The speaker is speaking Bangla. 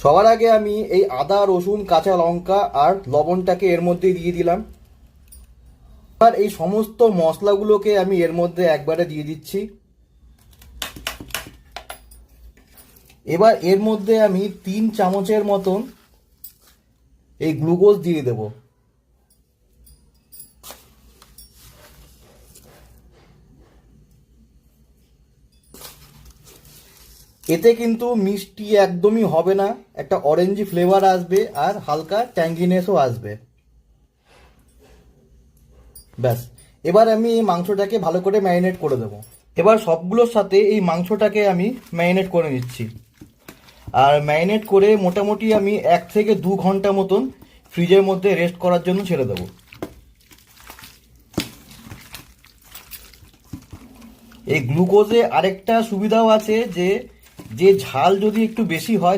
সবার আগে আমি এই আদা রসুন কাঁচা লঙ্কা আর লবণটাকে এর মধ্যে দিয়ে দিলাম। আর এই সমস্ত মশলাগুলোকে আমি এর মধ্যে একবারে দিয়ে দিচ্ছি। এবার এর মধ্যে আমি 3 চামচের মতন এই গ্লুকোজ দিয়ে দেব। এতে কিন্তু মিষ্টি একদমই হবে না, একটা অরেঞ্জি ফ্লেভার আসবে আর হালকা ট্যাঙ্গিনেসও আসবে। ব্যাস, এবার আমি এই মাংসটাকে ভালো করে ম্যারিনেট করে দেবো। এবার সবগুলোর সাথে এই মাংসটাকে আমি ম্যারিনেট করে নিচ্ছি। আর ম্যারিনেট করে মোটামুটি আমি 1 থেকে 2 ঘন্টা মতন ফ্রিজের মধ্যে রেস্ট করার জন্য ছেড়ে দেবো। এই গ্লুকোজে আরেকটা সুবিধাও আছে যে ঝাল যদি একটু বেশি হয়